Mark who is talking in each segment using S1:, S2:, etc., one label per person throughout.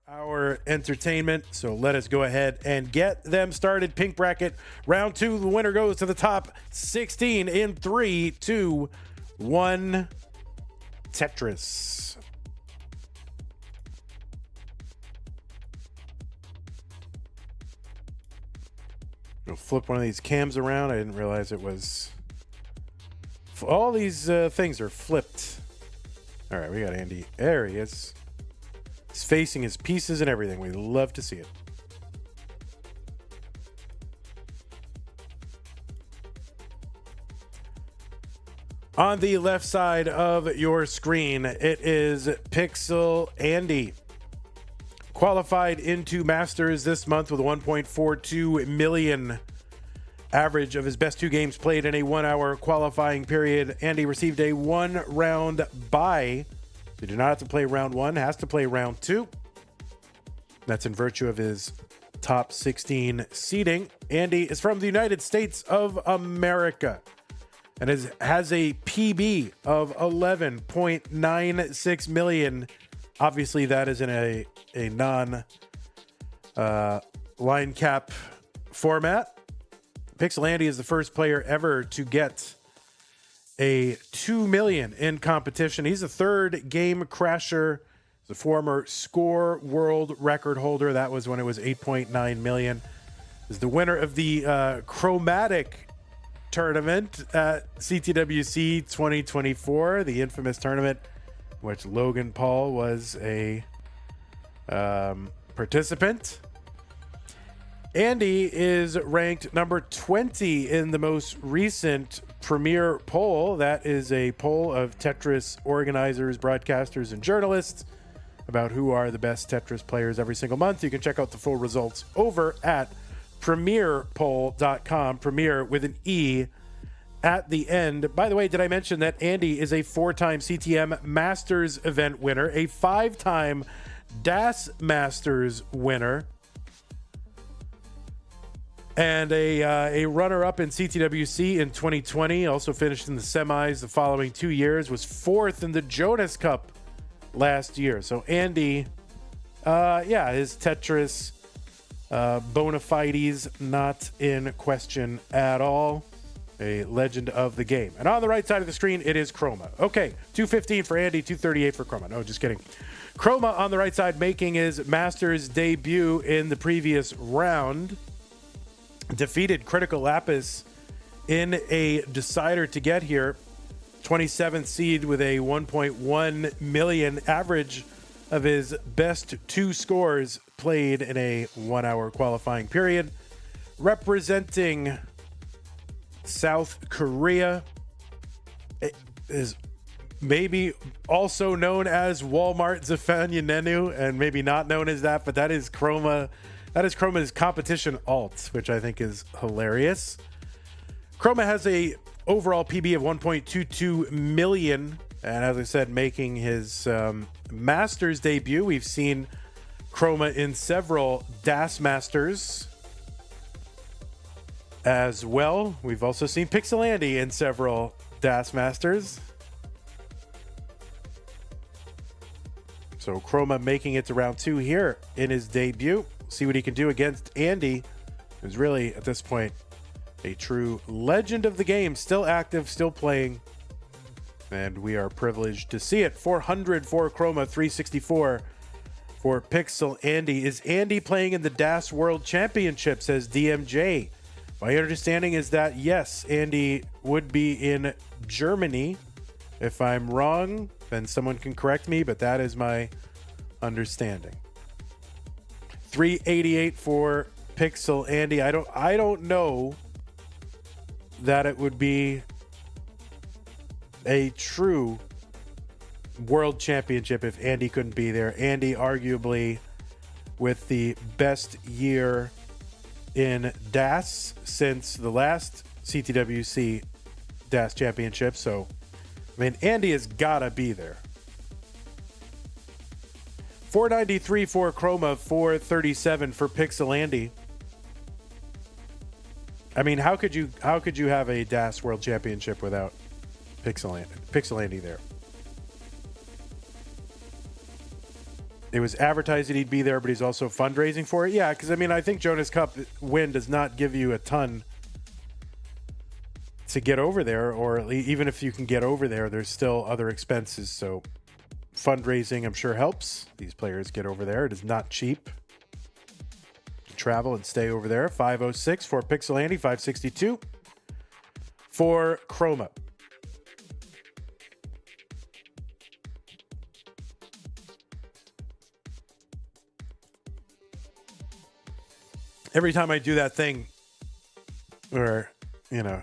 S1: Our entertainment. So let us go ahead and get them started. Pink bracket round 2. The winner goes to the top 16 in 3, 2, 1. Tetris. I'll flip one of these cams around. I didn't realize it was. All these things are flipped. All right, we got Andy. There he is. He's facing his pieces and everything. We love to see it. On the left side of your screen, it is Pixel Andy. Qualified into Masters this month with a 1.42 million average of his best 2 games played in a 1-hour qualifying period. Andy received a 1-round bye. You do not have to play round 1, has to play round 2. That's in virtue of his top 16 seeding. Andy is from the United States of America and has a PB of 11.96 million. Obviously, that is in a non line cap format. Pixel Andy is the first player ever to get a 2 million in competition. He's a third game crasher. He's a former score world record holder. That was when it was 8.9 million. He's the winner of the chromatic tournament at CTWC 2024, the infamous tournament in which Logan Paul was a participant. Andy is ranked number 20 in the most recent Premier poll. That is a poll of Tetris organizers, broadcasters, and journalists about who are the best Tetris players every single month. You can check out the full results over at premierpoll.com. Premier with an E at the end. By the way, did I mention that Andy is a 4-time CTM Masters event winner, a 5-time DAS Masters winner, and a runner-up in CTWC in 2020. Also finished in the semis the following 2 years. Was 4th in the Jonas Cup last year. So Andy, his Tetris bona fides not in question at all. A legend of the game. And on the right side of the screen, it is Chroma. Okay, 215 for Andy, 238 for Chroma. No, just kidding. Chroma on the right side making his Masters debut in the previous round. Defeated Critical Lapis in a decider to get here. 27th seed with a 1.1 million average of his best 2 scores played in a 1-hour qualifying period. Representing South Korea, it is maybe also known as Walmart Zafanyanenu, and maybe not known as that, but that is Chroma. That is Chroma's competition alt, which I think is hilarious. Chroma has a overall PB of 1.22 million, and as I said, making his Masters debut. We've seen Chroma in several DAS Masters as well. We've also seen Pixel Andy in several DAS Masters. So Chroma making it to round 2 here in his debut. See what he can do against Andy, who's really, at this point, a true legend of the game. Still active, still playing. And we are privileged to see it. 400 for Chroma, 364 for Pixel Andy. Is Andy playing in the DAS World Championship, says DMJ. My understanding is that, yes, Andy would be in Germany. If I'm wrong, then someone can correct me, but that is my understanding. 388 for Pixel Andy. I don't know that it would be a true world championship if Andy couldn't be there. Andy arguably with the best year in DAS since the last CTWC DAS championship. So, I mean, Andy has got to be there. 493 for Chroma, 437 for Pixel Andy. I mean, how could you have a DAS World Championship without Pixel Andy there? It was advertised that he'd be there, but he's also fundraising for it. Yeah, because, I mean, I think Jonas Cup win does not give you a ton to get over there, or even if you can get over there, there's still other expenses. So fundraising, I'm sure, helps these players get over there. It is not cheap to travel and stay over there. 506 for Pixel Andy, 562 for Chroma. Every time I do that thing where, you know,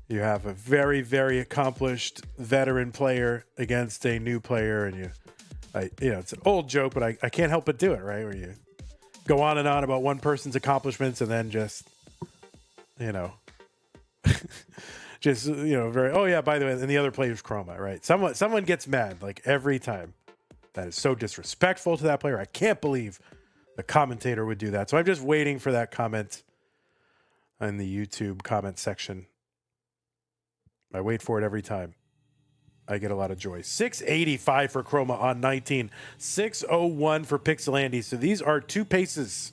S1: you have a very, very accomplished veteran player against a new player, and it's an old joke, but I can't help but do it, right? Where you go on and on about one person's accomplishments and then just, very, oh yeah, by the way, and the other player's Chroma, right? Someone gets mad like every time. That is so disrespectful to that player. I can't believe the commentator would do that. So I'm just waiting for that comment in the YouTube comment section. I wait for it every time. I get a lot of joy. 685 for Chroma on 19. 601 for Pixel Andy. So these are two paces.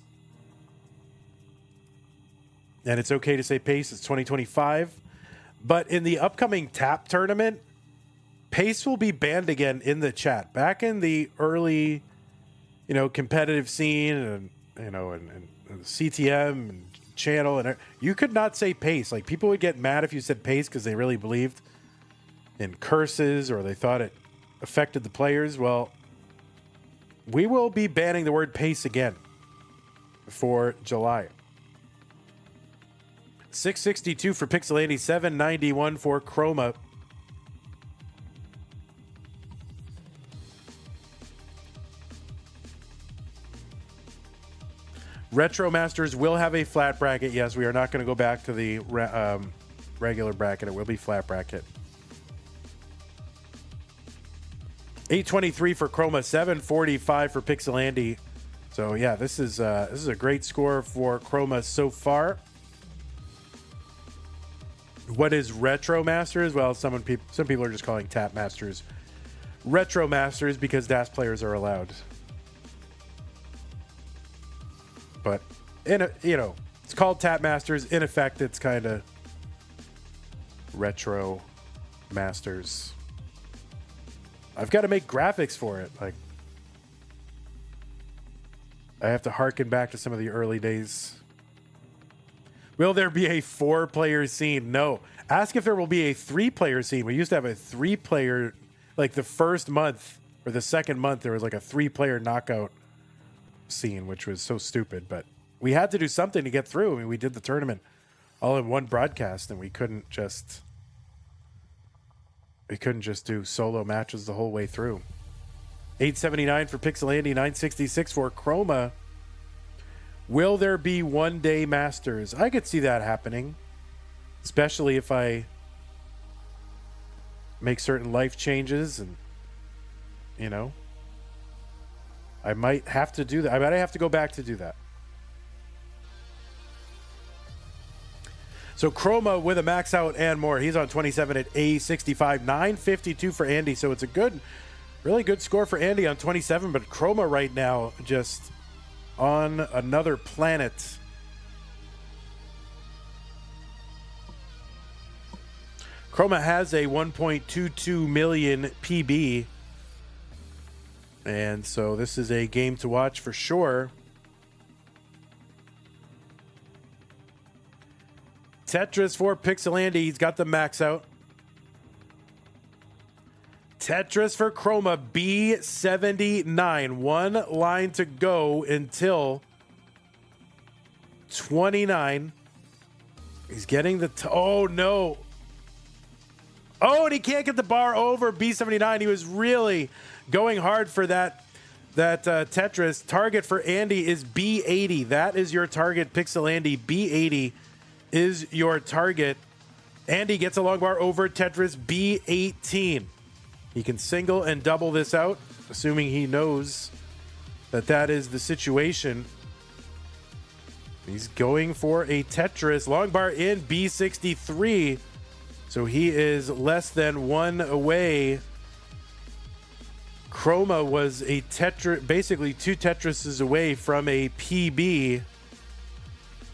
S1: And it's okay to say pace. It's 2025. But in the upcoming TAP tournament, pace will be banned again in the chat. Back in the early, competitive scene and CTM and channel, and you could not say pace. Like, people would get mad if you said pace because they really believed in curses or they thought it affected the players. Well, we will be banning the word pace again for July. 662 for Pixel Andy, 791 for Chroma. Retro Masters will have a flat bracket. Yes, we are not going to go back to the regular bracket. It will be flat bracket. 823 for Chroma, 745 for Pixel Andy. So yeah, this is a great score for Chroma so far. What is Retro Masters? Well, some people are just calling Tap Masters Retro Masters because DAS players are allowed. But it's called Tap Masters. In effect, it's kind of Retro Masters. I've got to make graphics for it. Like, I have to harken back to some of the early days. Will there be a 4-player scene? No. Ask if there will be a 3-player scene. We used to have a 3-player, like the first month or the second month, there was like a 3-player knockout scene, which was so stupid, but we had to do something to get through. I mean, we did the tournament all in one broadcast, and we couldn't just do solo matches the whole way through. 879 for Pixel Andy, 966 for Chroma. Will there be one-day Masters? I could see that happening, especially if I make certain life changes, and I might have to do that. I might have to go back to do that. So Chroma with a max out and more. He's on 27 at A65. 952 for Andy. So it's a really good score for Andy on 27. But Chroma right now just on another planet. Chroma has a 1.22 million PB. And so this is a game to watch for sure. Tetris for Pixel Andy. He's got the max out. Tetris for Chroma, B79. One line to go until 29. He's getting the... oh, no. Oh, and he can't get the bar over B79. He was really going hard for that Tetris. Target for Andy is B80. That is your target, Pixel Andy. B80 is your target. Andy gets a long bar over Tetris, B18. He can single and double this out, assuming he knows that is the situation. He's going for a Tetris. Long bar in, B63. So he is less than one away. Chroma was a basically 2 Tetrises away from a PB,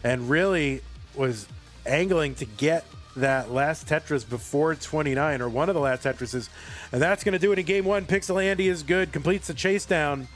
S1: and really was angling to get that last Tetris before 29, or one of the last Tetrises. And that's going to do it in game 1. Pixel Andy is good, completes the chase down.